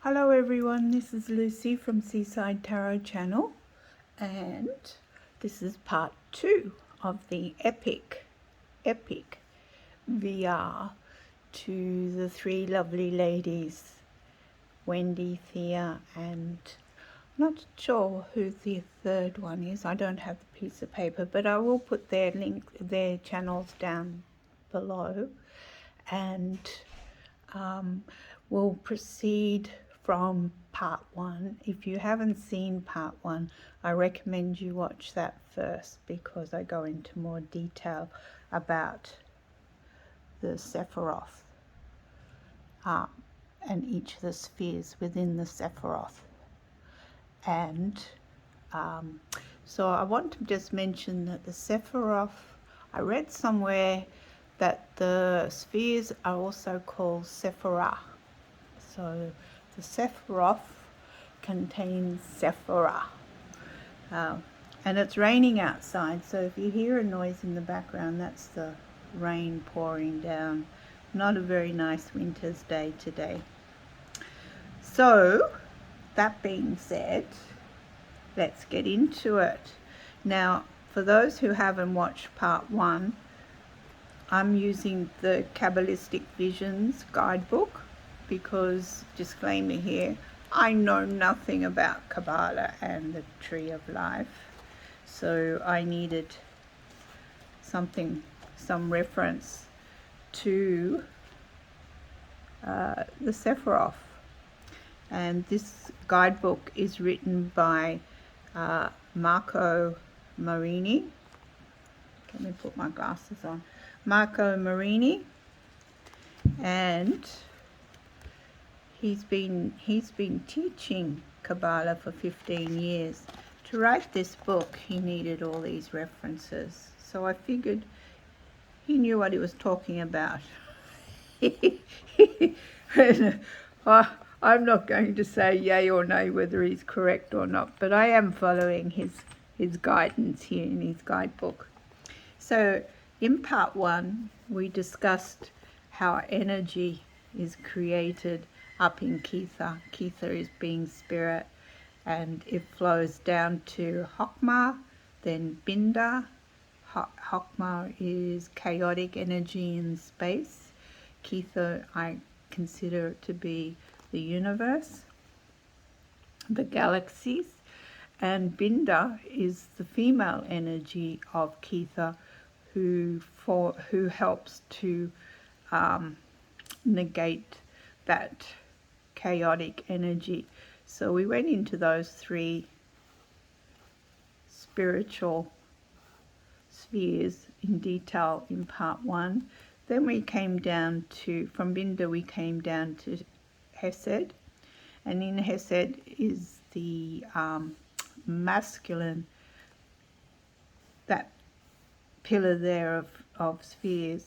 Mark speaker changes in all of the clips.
Speaker 1: Hello everyone, this is Lucy from Seaside Tarot channel, and this is part 2 of the epic VR to the three lovely ladies, Wendy, Thea, and I'm not sure who the third one is. I don't have the piece of paper, but I will put their channels down below, and we'll proceed from part 1. If you haven't seen part 1, I recommend you watch that first because I go into more detail about the Sephiroth and each of the spheres within the Sephiroth. And so I want to just mention that the Sephiroth, I read somewhere that the spheres are also called Sephirah. So the Sephiroth contains Sephirah. And it's raining outside, so if you hear a noise in the background, that's the rain pouring down. Not a very nice winter's day today. So, that being said, let's get into it. Now, for those who haven't watched part 1, I'm using the Kabbalistic Visions guidebook because, disclaimer here, I know nothing about Kabbalah and the Tree of Life, so I needed some reference to the Sephiroth. And this guidebook is written by Marco Marini. Let me put my glasses on. Marco Marini, and he's been teaching Kabbalah for 15 years. To write this book, he needed all these references, so I figured he knew what he was talking about. I'm not going to say yay or nay whether he's correct or not, but I am following his guidance here in his guidebook. So in part 1, we discussed how energy is created up in Kether. Kether is being spirit, and it flows down to Hokmah, then Binda. Hokmah is chaotic energy in space. Kether, I consider it to be the universe, the galaxies, and Binda is the female energy of Kether, who helps to negate that chaotic energy. So we went into those 3 spiritual spheres in detail in part 1. Then we came down to, from Binda we came down to Hesed, and in Hesed is the masculine, that pillar there of spheres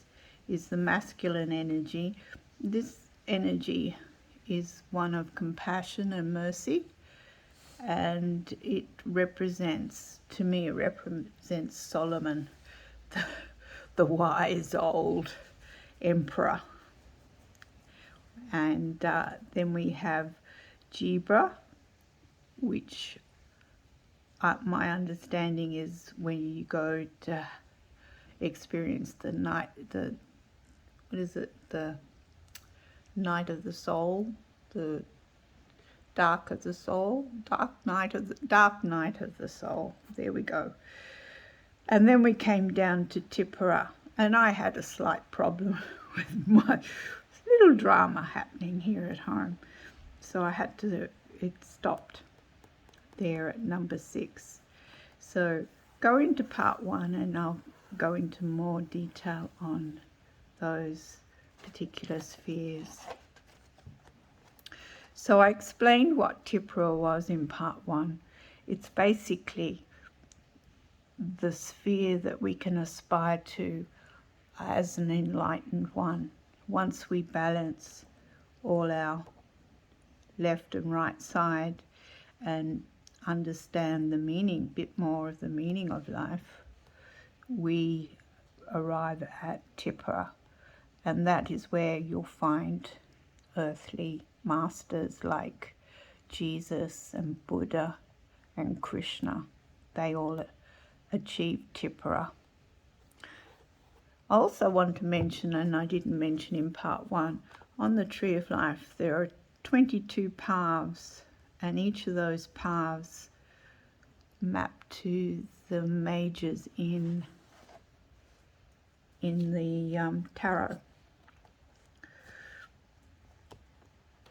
Speaker 1: is the masculine energy. This energy is one of compassion and mercy, and it represents, to me, it represents Solomon, the wise old emperor. And then we have Jibra, which my understanding is when you go to experience the night, the night of the soul, the dark of the soul, dark night of the soul. There we go. And then we came down to Tipra, and I had a slight problem with my little drama happening here at home, so I had to, it stopped there at number 6. So go into part 1 and I'll go into more detail on those particular spheres. So I explained what Tipra was in part 1. It's basically the sphere that we can aspire to as an enlightened one, once we balance all our left and right side and understand the meaning, bit more of the meaning of life, we arrive at Tipra, and that is where you'll find earthly masters like Jesus and Buddha and Krishna. They all achieved Tipra. I also want to mention, and I didn't mention in part 1, on the Tree of Life there are 22 paths, and each of those paths map to the majors in the tarot.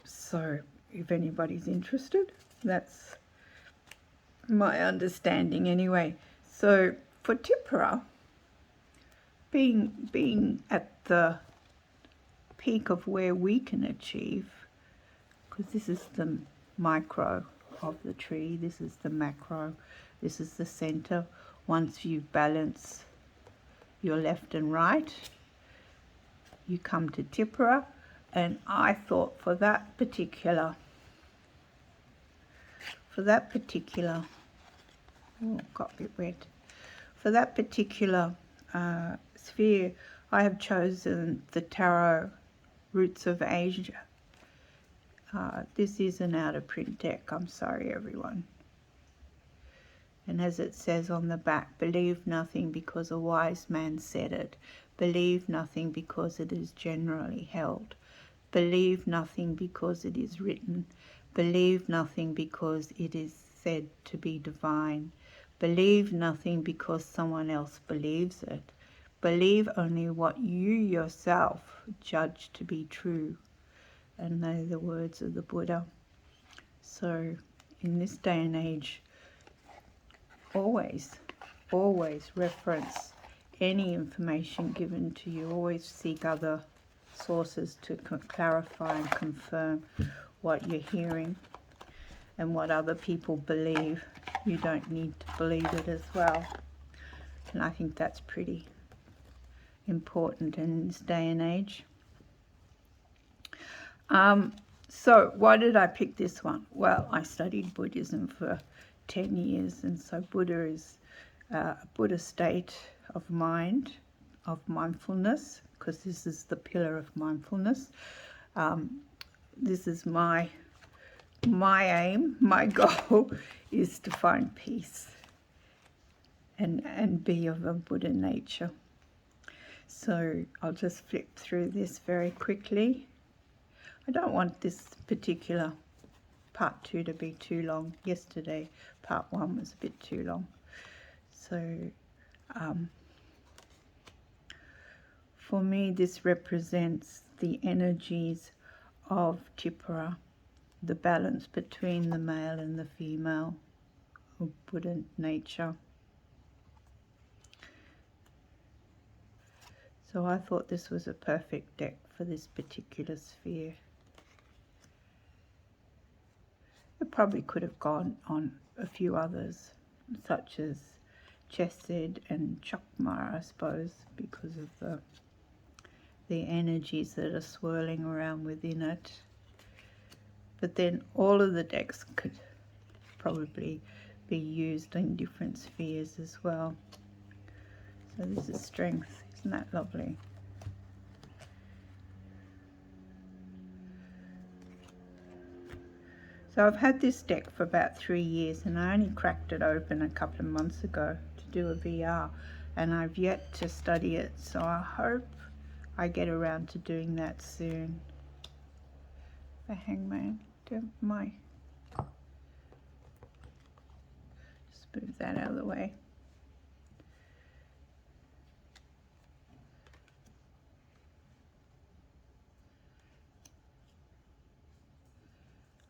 Speaker 1: So if anybody's interested, that's my understanding anyway. So for Tipra, being at the peak of where we can achieve, because this is the micro of the tree, this is the macro, this is the center. Once you balance your left and right, you come to Tipra. And I thought for that particular, oh, got a bit wet. For that particular sphere, I have chosen the Tarot Roots of Asia. This is an out-of-print deck. I'm sorry, everyone. And as it says on the back, believe nothing because a wise man said it. Believe nothing because it is generally held. Believe nothing because it is written. Believe nothing because it is said to be divine. Believe nothing because someone else believes it. Believe only what you yourself judge to be true. And they're the words of the Buddha. So in this day and age, always reference any information given to you. Always seek other sources to clarify and confirm what you're hearing and what other people believe. You don't need to believe it as well. And I think that's pretty important in this day and age. So why did I pick this one? Well, I studied Buddhism for 10 years, and so Buddha is a Buddha state of mind, of mindfulness, because this is the pillar of mindfulness. This is my aim, my goal is to find peace and be of a Buddha nature. So I'll just flip through this very quickly. I don't want this particular part 2 to be too long. Yesterday part 1 was a bit too long. So for me, this represents the energies of Tipra, the balance between the male and the female of Buddha nature. So I thought this was a perfect deck for this particular sphere. It probably could have gone on a few others, such as Yesod and Chokmah, I suppose, because of the energies that are swirling around within it. But then all of the decks could probably be used in different spheres as well. So this is strength. Isn't that lovely? So I've had this deck for about 3 years, and I only cracked it open a couple of months ago to do a VR, and I've yet to study it, so I hope I get around to doing that soon. The Hangman, don't mind. Just move that out of the way.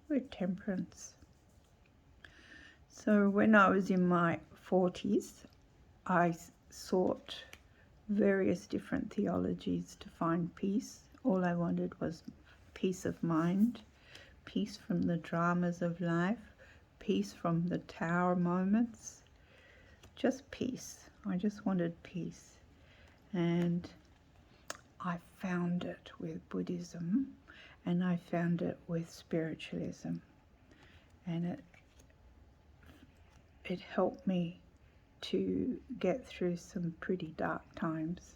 Speaker 1: With Temperance. So when I was in my 40s, I sought various different theologies to find peace. All I wanted was peace of mind, peace from the dramas of life, peace from the tower moments, just peace. I just wanted peace. And I found it with Buddhism, and I found it with spiritualism, and it helped me to get through some pretty dark times.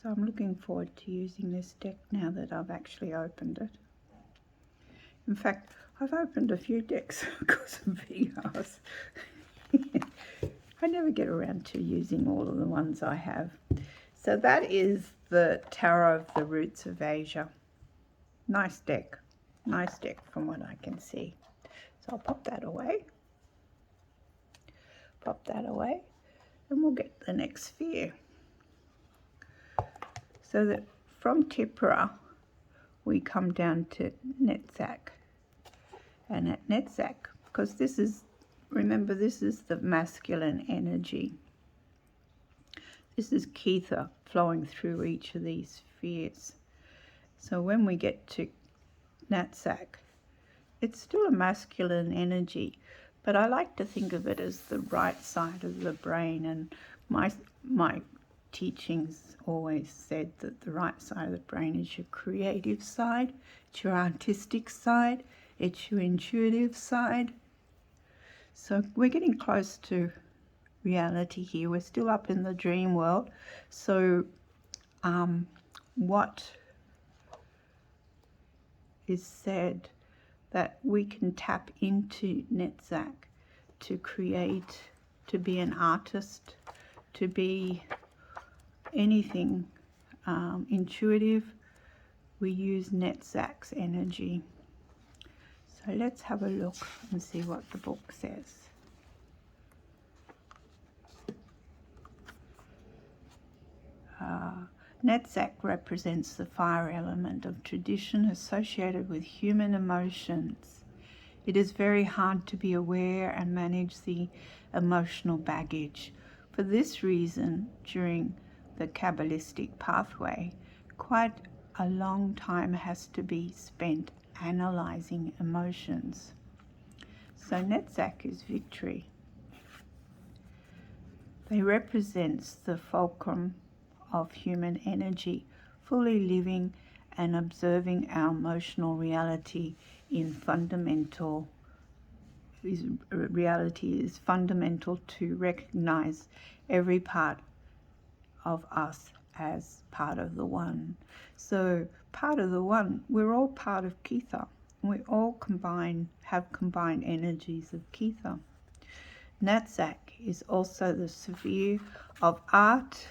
Speaker 1: So I'm looking forward to using this deck now that I've actually opened it. In fact, I've opened a few decks because of VRs. I never get around to using all of the ones I have. So that is the Tarot of the Roots of Asia. Nice deck from what I can see. So I'll pop that away, and we'll get the next sphere. So that from Tipra we come down to Netsac, and at Netsac, because this is, remember, this is the masculine energy. This is Kether flowing through each of these spheres. So when we get to Netsac, it's still a masculine energy, but I like to think of it as the right side of the brain, and my teachings always said that the right side of the brain is your creative side, it's your artistic side, it's your intuitive side. So we're getting close to reality here. We're still up in the dream world. So what is said that we can tap into Netzach to create, to be an artist, to be anything intuitive. We use Netzach's energy. So let's have a look and see what the book says. Netzach represents the fire element of tradition associated with human emotions. It is very hard to be aware and manage the emotional baggage. For this reason, during the Kabbalistic pathway, quite a long time has to be spent analyzing emotions. So Netzach is victory. They represents the fulcrum of human energy, fully living and observing our emotional reality in fundamental. Reality is fundamental to recognize every part of us as part of the one. So part of the one, we're all part of Kether. We all have combined energies of Kether. Netzach is also the sphere of art,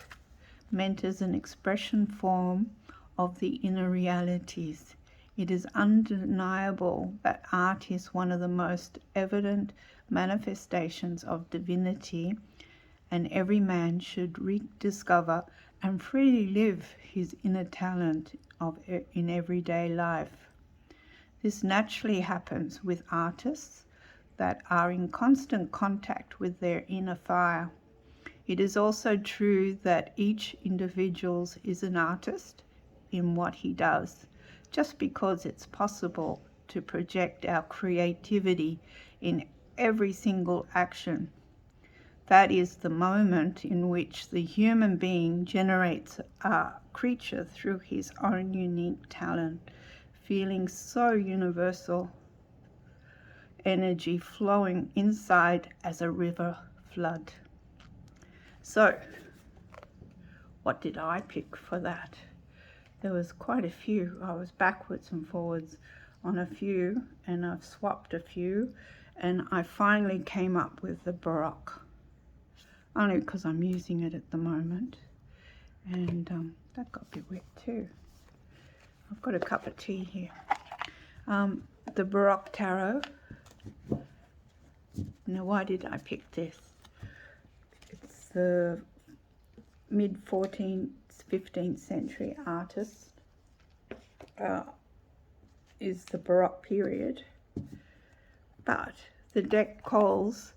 Speaker 1: meant as an expression form of the inner realities. It is undeniable that art is one of the most evident manifestations of divinity, and every man should rediscover and freely live his inner talent in everyday life. This naturally happens with artists that are in constant contact with their inner fire. It is also true that each individual is an artist in what he does, just because it's possible to project our creativity in every single action. That is the moment in which the human being generates a creature through his own unique talent, feeling so universal, energy flowing inside as a river flood. So, what did I pick for that? There was quite a few. I was backwards and forwards on a few, and I've swapped a few, and I finally came up with the Baroque, only because I'm using it at the moment. And that got a bit wet too. I've got a cup of tea here. The Baroque Tarot. Now, why did I pick this? It's the mid-14th, 15th century artist. Is the Baroque period. But the deck calls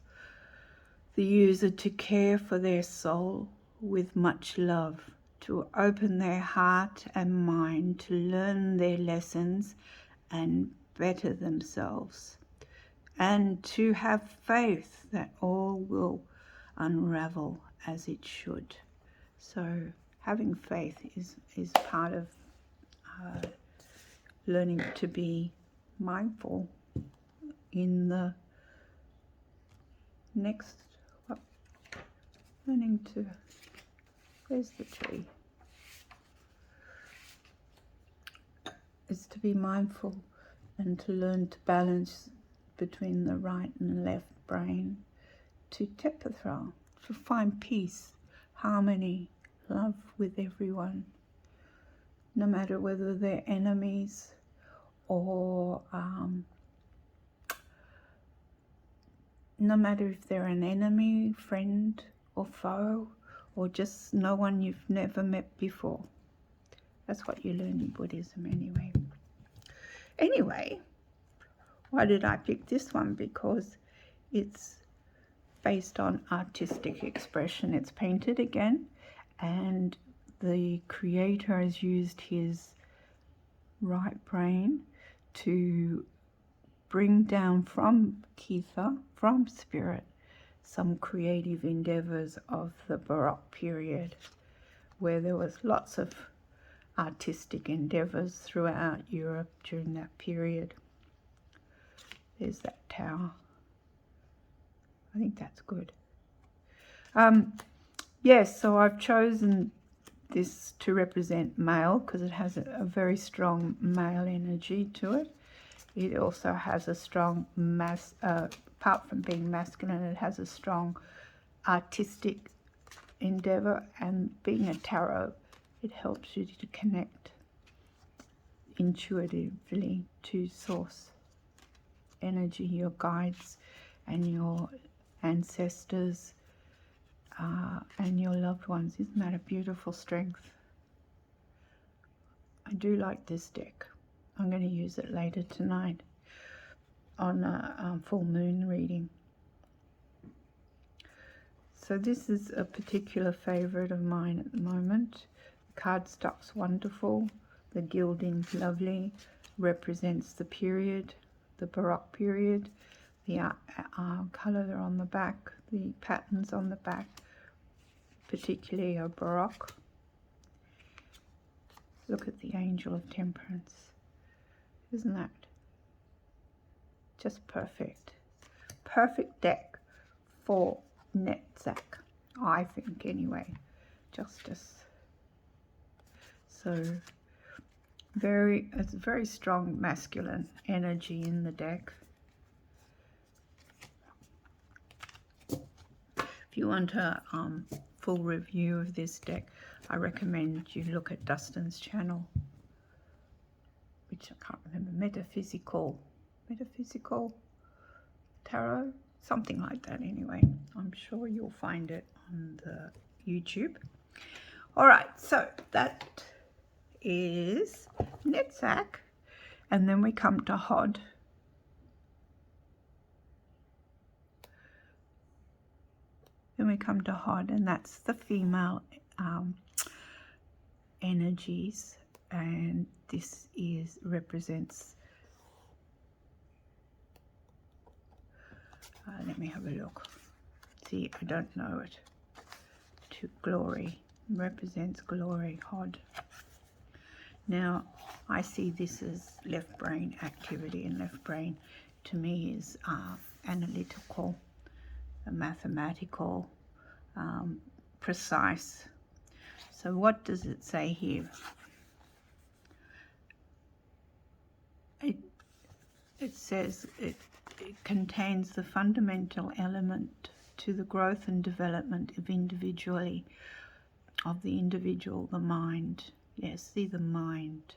Speaker 1: the user to care for their soul with much love, to open their heart and mind to learn their lessons and better themselves, and to have faith that all will unravel as it should. So having faith is part of learning to be mindful in the next, learning to, where's the tree? to be mindful and to learn to balance between the right and left brain, to Tiphareth, to find peace, harmony, love with everyone, no matter whether they're enemies or no matter if they're an enemy, friend or foe, or just no one you've never met before. That's what you learn in Buddhism anyway. Anyway, why did I pick this one? Because it's based on artistic expression. It's painted again, and the creator has used his right brain to bring down from Kether, from spirit, some creative endeavors of the Baroque period, where there was lots of artistic endeavors throughout Europe during that period. There's that tower. I think that's good. Yes, so I've chosen this to represent male because it has a very strong male energy to it. It also has a strong apart from being masculine, it has a strong artistic endeavor, and being a tarot, it helps you to connect intuitively to source energy, your guides and your ancestors and your loved ones. Isn't that a beautiful strength? I do like this deck. I'm going to use it later tonight on a full moon reading. So this is a particular favorite of mine at the moment. The cardstock's wonderful. The gilding's lovely. Represents the period, the Baroque period. The colour on the back, the patterns on the back, particularly are Baroque. Look at the Angel of Temperance. Isn't that just perfect? Perfect deck for Netsac, I think anyway. Justice. So it's very strong masculine energy in the deck. If you want a full review of this deck, I recommend you look at Dustin's channel, which I can't remember, Metaphysical Tarot, something like that anyway. I'm sure you'll find it on the YouTube. All right, so that is Netsac, and then we come to Hod. And that's the female energies, and this represents let me have a look. See, I don't know it. To glory, represents glory, Hod. Now, I see this as left brain activity, and left brain to me is analytical, mathematical, precise. So what does it say here? It says it contains the fundamental element to the growth and development of the individual, the mind. Yes, see, the mind.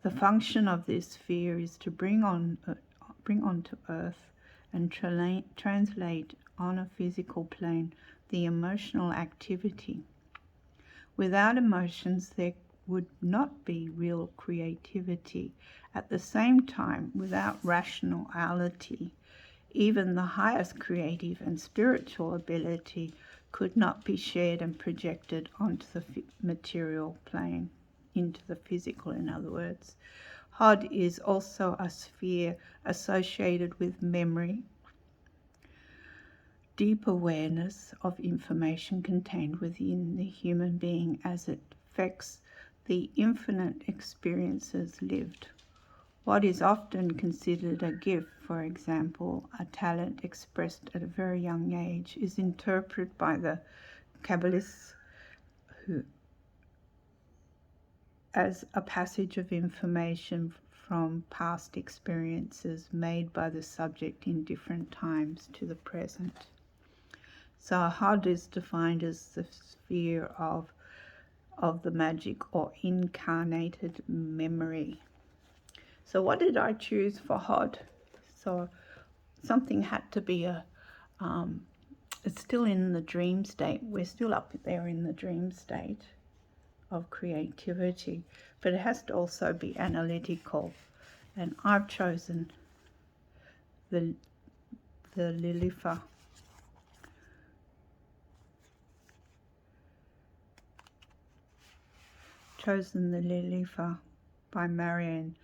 Speaker 1: The function of this sphere is to bring onto earth and translate on a physical plane the emotional activity. Without emotions, there would not be real creativity. At the same time, without rationality, even the highest creative and spiritual ability could not be shared and projected onto the material plane, into the physical, in other words. Hod is also a sphere associated with memory, deep awareness of information contained within the human being as it affects the infinite experiences lived. What is often considered a gift, for example, a talent expressed at a very young age, is interpreted by the Kabbalists as a passage of information from past experiences made by the subject in different times to the present. So a Hod is defined as the sphere of the magic or incarnated memory. So what did I choose for Hod? So something had to be it's still in the dream state. We're still up there in the dream state of creativity, but it has to also be analytical. And I've chosen the Lilifer. Chosen the Lilifer by Marion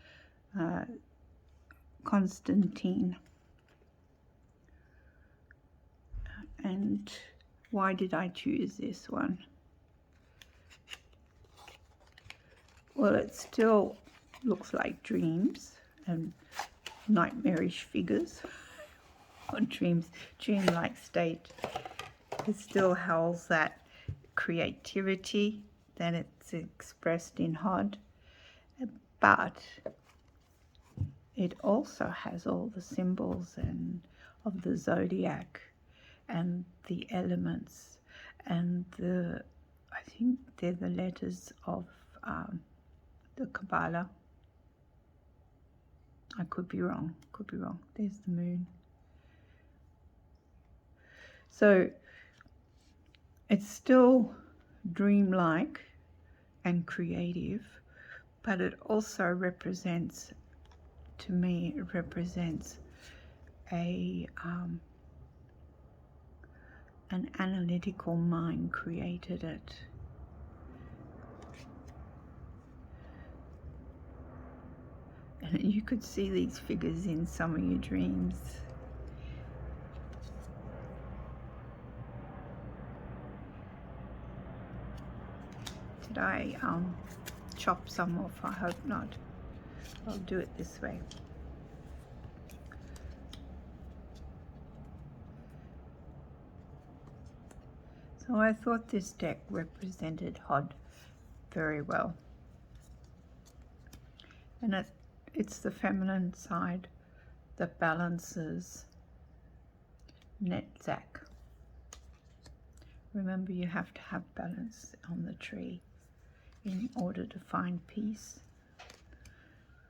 Speaker 1: Constantine. And why did I choose this one? Well, it still looks like dreams and nightmarish figures or dreamlike state. It still holds that creativity that it's expressed in Hod, but it also has all the symbols and of the zodiac and the elements and I think they're the letters of the Kabbalah. I could be wrong. There's the moon. So it's still dreamlike and creative, but it also represents, to me, it represents an analytical mind created it. And you could see these figures in some of your dreams. Did I chop some off? I hope not. I'll do it this way. So I thought this deck represented Hod very well. And it's the feminine side that balances Netsac. Remember, you have to have balance on the tree in order to find peace,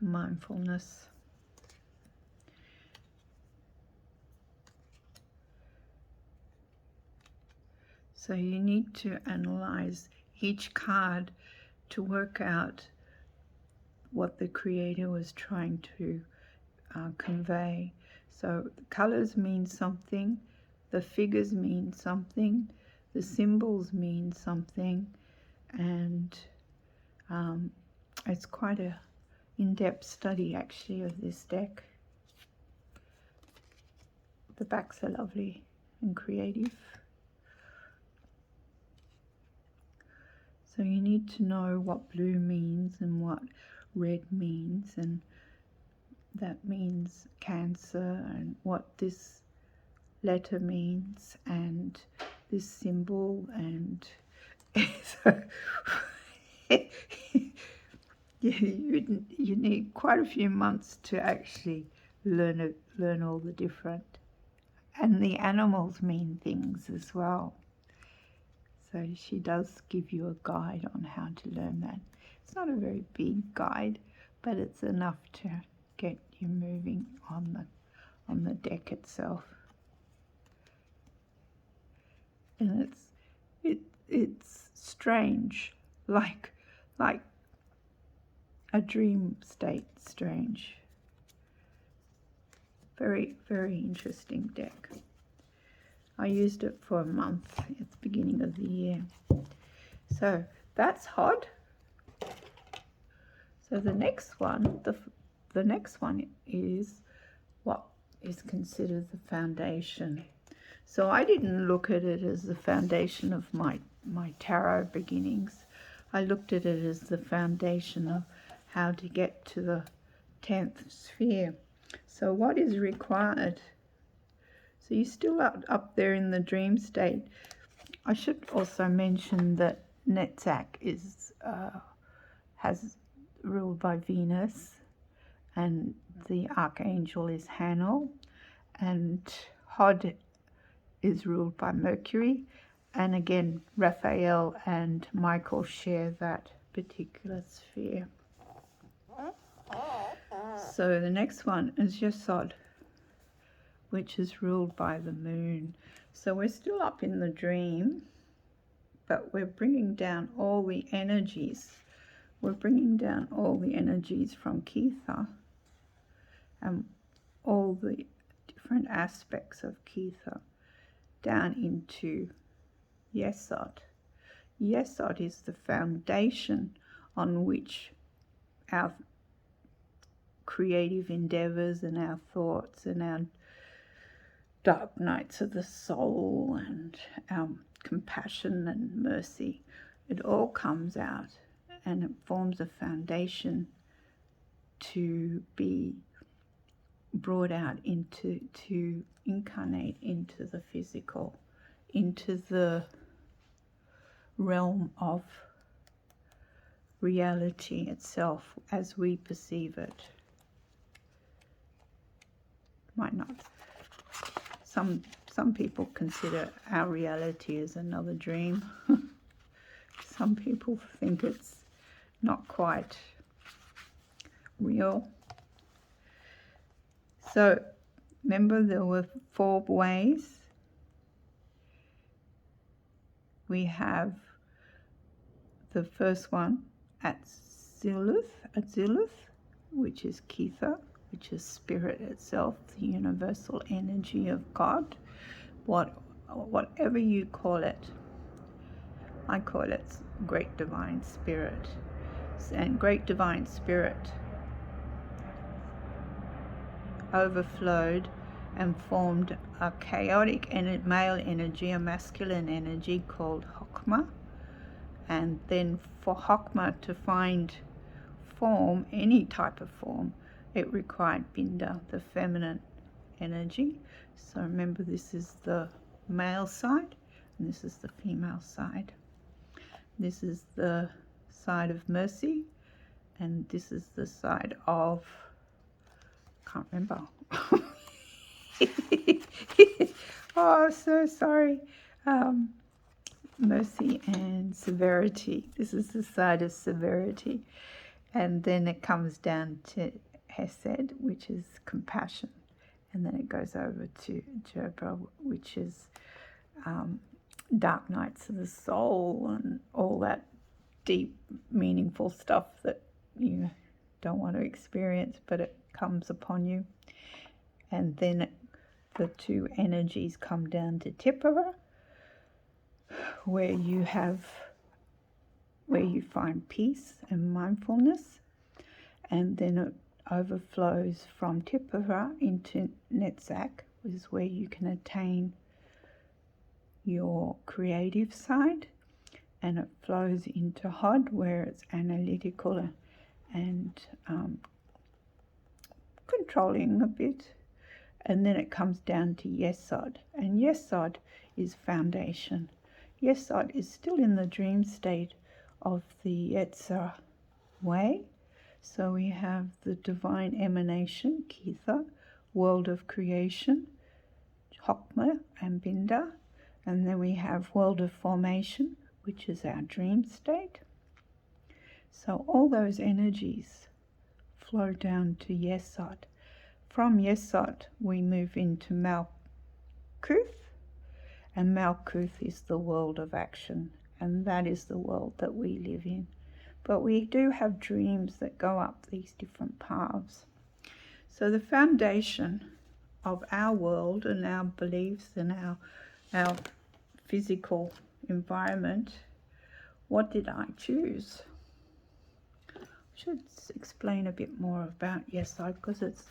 Speaker 1: mindfulness. So you need to analyze each card to work out what the creator was trying to convey. So the colors mean something, the figures mean something, the symbols mean something, and it's quite a in-depth study actually of this deck. The backs are lovely and creative. So you need to know what blue means and what red means, and that means Cancer, and what this letter means and this symbol, and so you need quite a few months to actually learn all the different, and the animals mean things as well. So she does give you a guide on how to learn that. It's not a very big guide, but it's enough to get you moving on the deck itself. And it's strange, like a dream state, strange. Very, very interesting deck. I used it for a month at the beginning of the year. So that's Hod. So the next one, the next one is what is considered the foundation. So I didn't look at it as the foundation of my tarot beginnings. I looked at it as the foundation of how to get to the 10th sphere. So what is required? So you're still up there in the dream state. I should also mention that Netsac is has ruled by Venus, and the archangel is Hanel, and Hod is ruled by Mercury, and again Raphael and Michael share that particular sphere. So the next one is Yesod, which is ruled by the moon. So we're still up in the dream, but we're bringing down all the energies. We're bringing down all the energies from Ketha and all the different aspects of Ketha down into Yesod. Yesod is the foundation on which our creative endeavors and our thoughts and our dark nights of the soul and our compassion and mercy, it all comes out, and it forms a foundation to be brought out into, to incarnate into the physical, into the realm of reality itself as we perceive it. Might not. Some people consider our reality as another dream. Some people think it's not quite real. So remember, there were 4 ways. We have the first one at Zilith, which is Ketha, which is spirit itself, the universal energy of God, whatever you call it. I call it Great Divine Spirit. And Great Divine Spirit overflowed and formed a chaotic male energy, a masculine energy called Hokmah. And then for Hokmah to find form, any type of form, it required Binda, the feminine energy. So remember, this is the male side and this is the female side. This is the side of mercy and this is the side of, can't remember. Oh, so sorry. Mercy and severity. This is the side of severity. And then it comes down to Hesed, which is compassion. And then it goes over to Jebra, which is dark nights of the soul and all that deep, meaningful stuff that you don't want to experience, but it comes upon you. And then the 2 energies come down to Tipra, where you find peace and mindfulness, and then it overflows from Tipra into Netsac, which is where you can attain your creative side, and it flows into Hod, where it's analytical and controlling a bit, and then it comes down to Yesod, and Yesod is foundation. Yesod is still in the dream state of the Yetzirah way. So we have the divine emanation, Ketha, world of creation, Hokmah and Binda, and then we have world of formation, which is our dream state. So all those energies flow down to Yesod. From Yesod we move into Malkhuth, and Malkhuth is the world of action, and that is the world that we live in. But we do have dreams that go up these different paths. So the foundation of our world and our beliefs and our physical environment, what did I choose? I should explain a bit more about Yesod because it's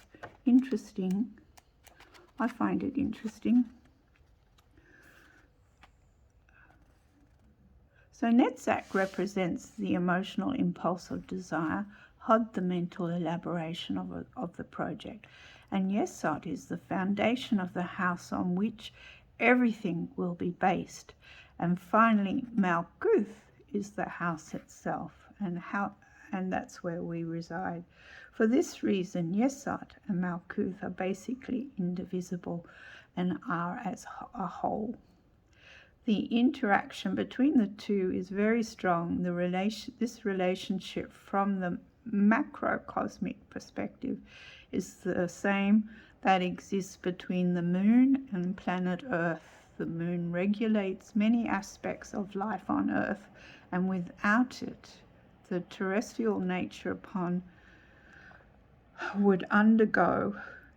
Speaker 1: interesting. I find it interesting. So Netsac represents the emotional impulse of desire, Hod the mental elaboration of the project, and Yesod is the foundation of the house on which everything will be based. And finally, Malkhuth is the house itself, and and that's where we reside. For this reason, Yesod and Malkhuth are basically indivisible and are as a whole. The interaction between the two is very strong. This relationship from the macrocosmic perspective is the same that exists between the moon and planet Earth. The moon regulates many aspects of life on Earth, and without it, the terrestrial nature upon would undergo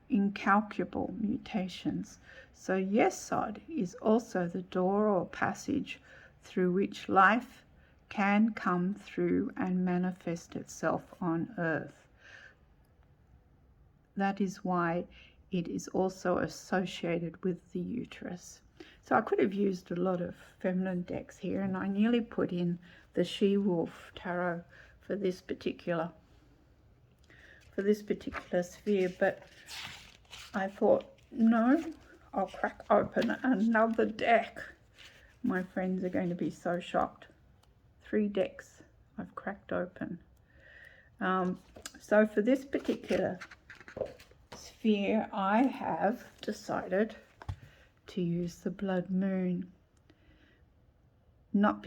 Speaker 1: incalculable mutations. So Yesod is also the door or passage through which life can come through and manifest itself on Earth. That is why it is also associated with the uterus. So I could have used a lot of feminine decks here, and I nearly put in the She-Wolf Tarot for this particular sphere, but I thought, no, I'll crack open another deck. My friends are going to be so shocked. 3 decks I've cracked open. So for this particular sphere, I have decided to use the Blood Moon. Not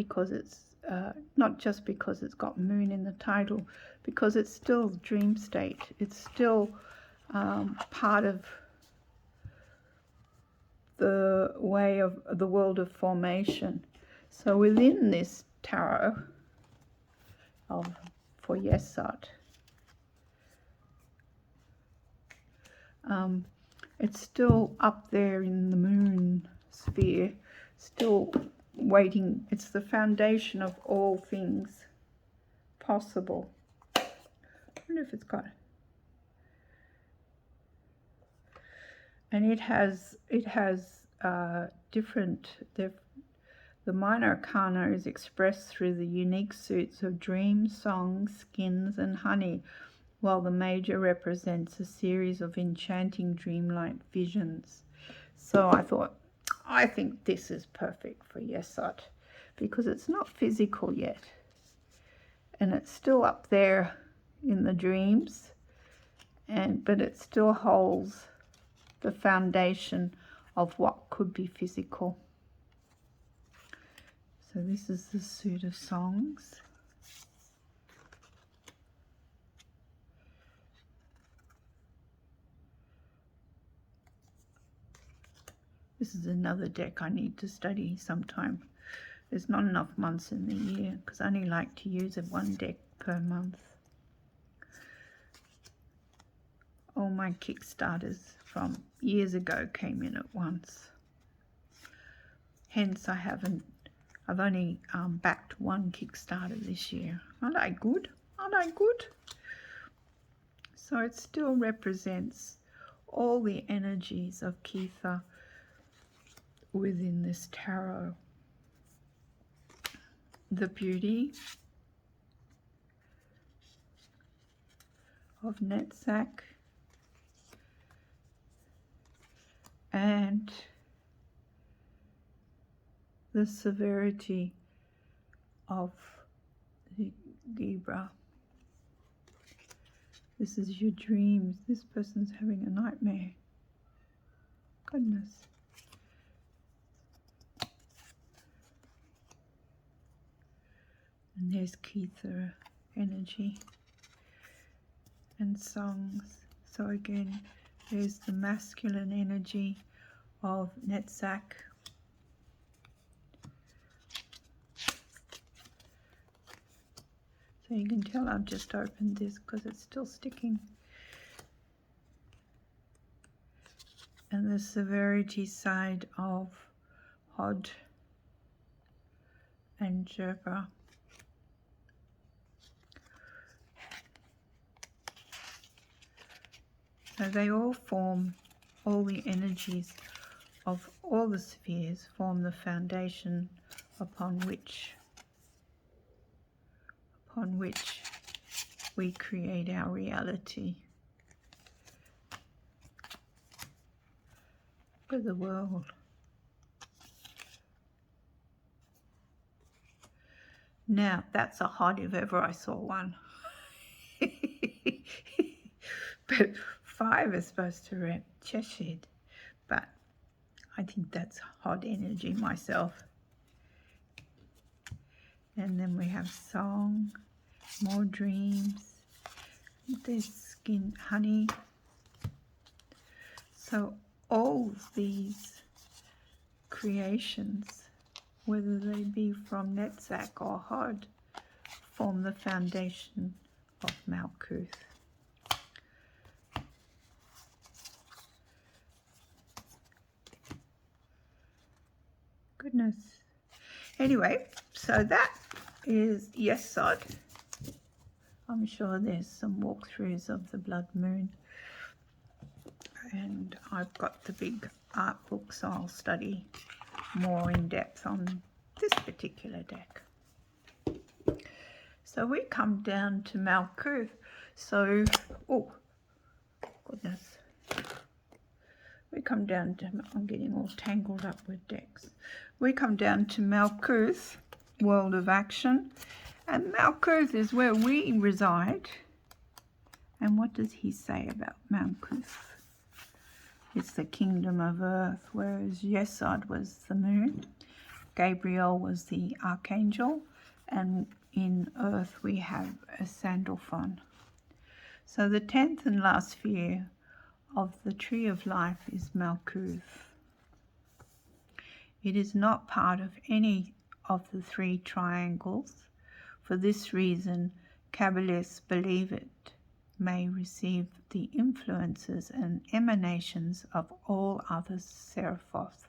Speaker 1: just because it's got moon in the title, because it's still dream state. It's still part of the way of the world of formation. So within this tarot for Yesod, it's still up there in the moon sphere, still waiting. It's the foundation of all things possible. I wonder if it's got, and it has different, the minor arcana is expressed through the unique suits of dreams, songs, skins, and honey, while the major represents a series of enchanting dreamlike visions. So I think this is perfect for Yesod, because it's not physical yet, and it's still up there in the dreams, but it still holds the foundation of what could be physical. So this is the suit of songs. This is another deck I need to study sometime. There's not enough months in the year, because I only like to use one deck per month. All my Kickstarters from years ago came in at once. Hence I've only backed 1 Kickstarter this year. Aren't I good? Aren't I good? So it still represents all the energies of Ketha within this tarot. The beauty of Netsac and the severity of the Libra. This is your dreams. This person's having a nightmare. Goodness. And there's Ketha energy and songs. So again, there's the masculine energy of Netsac. So you can tell I've just opened this because it's still sticking. And the severity side of Hod and Jebra. So they all form, all the energies of all the spheres form the foundation upon which we create our reality for the world. Now, that's a Hod if ever I saw one. but 5 is supposed to rep Cheshire, but I think that's hot energy myself. And then we have song, more dreams, there's skin, honey. So all these creations, whether they be from Netsac or Hod, form the foundation of Malkhuth. Goodness. Anyway, so that is Yesod. I'm sure there's some walkthroughs of the Blood Moon. And I've got the big art book, so I'll study more in depth on this particular deck. So we come down to Malkhuth. So, oh, goodness. We come down to, I'm getting all tangled up with decks. We come down to Malkhuth, World of Action. And Malkhuth is where we reside. And what does he say about Malkhuth? It's the kingdom of earth, whereas Yesod was the moon. Gabriel was the archangel. And in earth we have a Sandalphon. So the 10th and last sphere of the tree of life is Malkhuth. It is not part of any of the 3 triangles. For this reason, Kabbalists believe it may receive the influences and emanations of all other Sephiroth,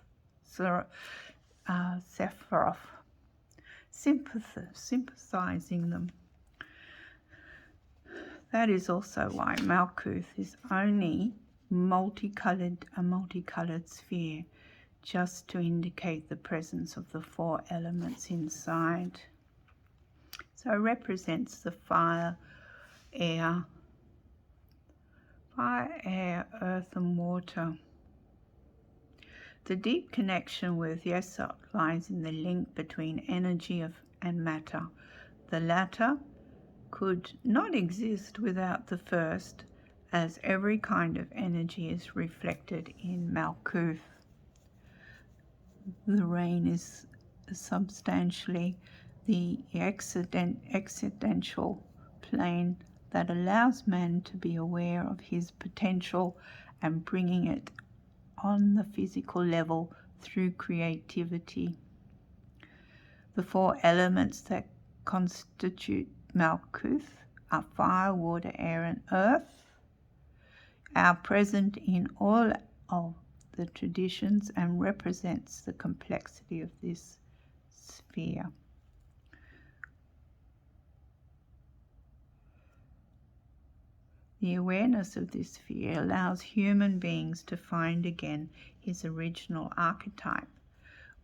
Speaker 1: sympathizing them. That is also why Malkhuth is only a multicolored sphere, just to indicate the presence of the 4 elements inside. So it represents the fire, air, earth and water. The deep connection with Yesod lies in the link between energy and matter. The latter could not exist without the first, as every kind of energy is reflected in Malkhuth. The rain is substantially the existential plane that allows man to be aware of his potential and bringing it on the physical level through creativity. The 4 elements that constitute Malkhuth are fire, water, air, and earth, are present in all of the traditions and represents the complexity of this sphere. The awareness of this sphere allows human beings to find again his original archetype,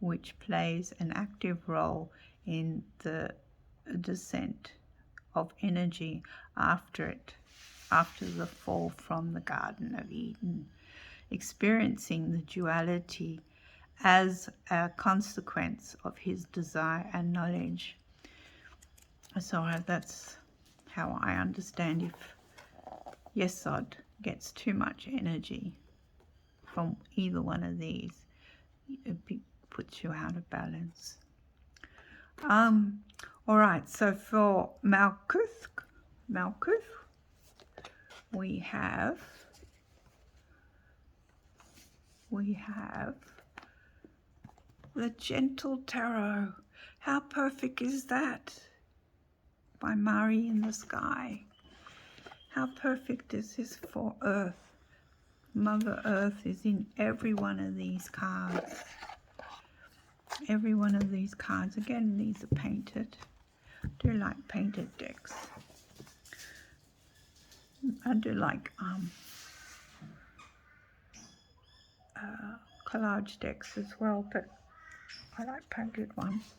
Speaker 1: which plays an active role in the descent of energy after the fall from the Garden of Eden, experiencing the duality as a consequence of his desire and knowledge. So that's how I understand if Yesod gets too much energy from either one of these, it puts you out of balance. All right, so for Malkhuth, we have the Gentle Tarot. How perfect is that? By Mari in the Sky. How perfect is this for Earth? Mother Earth is in every one of these cards. Every one of these cards. Again, these are painted. I do like painted decks. I do like collage decks as well, but I like painted ones.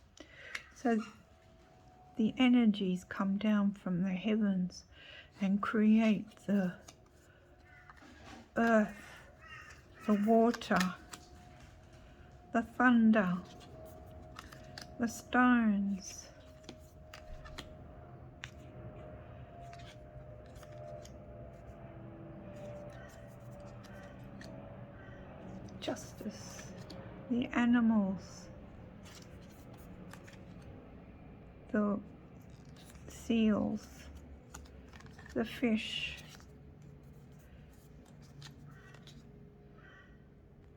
Speaker 1: So the energies come down from the heavens and create the earth, the water, the thunder, the stones, the animals, the seals, the fish,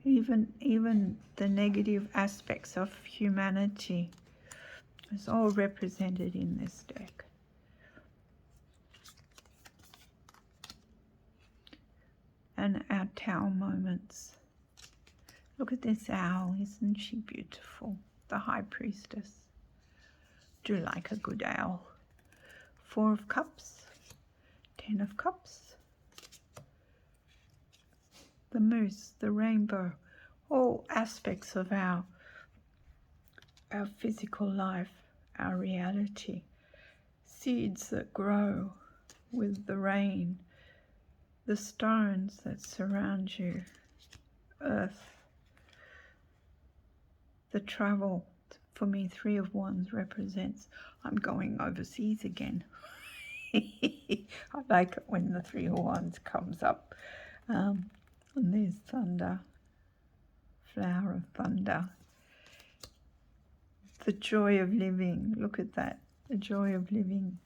Speaker 1: even the negative aspects of humanity is all represented in this deck. And our Tao moments. Look at this owl, isn't she beautiful? The High Priestess. Do like a good owl. 4 of Cups, 10 of Cups, the moose, the rainbow, all aspects of our physical life, our reality. Seeds that grow with the rain, the stones that surround you, earth, the travel. For me, 3 of Wands represents I'm going overseas again. I like it when the 3 of Wands comes up. And there's thunder, flower of thunder. The joy of living, look at that, the joy of living.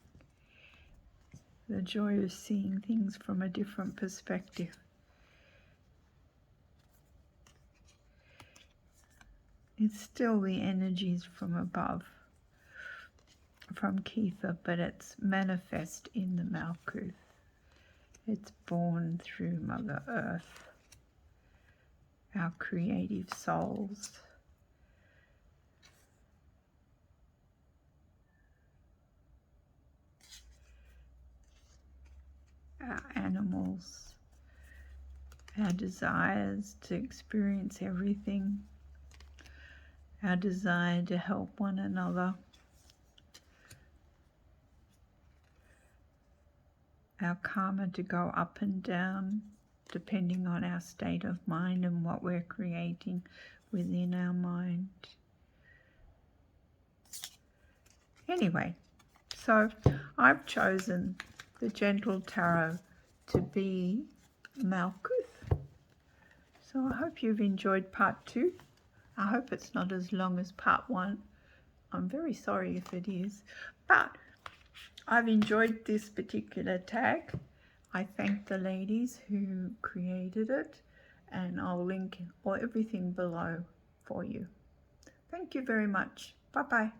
Speaker 1: The joy of seeing things from a different perspective. It's still the energies from above, from Kether, but it's manifest in the Malkhuth. It's born through Mother Earth, our creative souls. Our animals, our desires to experience everything, our desire to help one another, our karma to go up and down depending on our state of mind and what we're creating within our mind. Anyway, so I've chosen the Gentle Tarot to be Malkhuth. So I hope you've enjoyed part 2. I hope it's not as long as part 1. I'm very sorry if it is, but I've enjoyed this particular tag. I thank the ladies who created it, and I'll link everything below for you. Thank you very much. Bye-bye.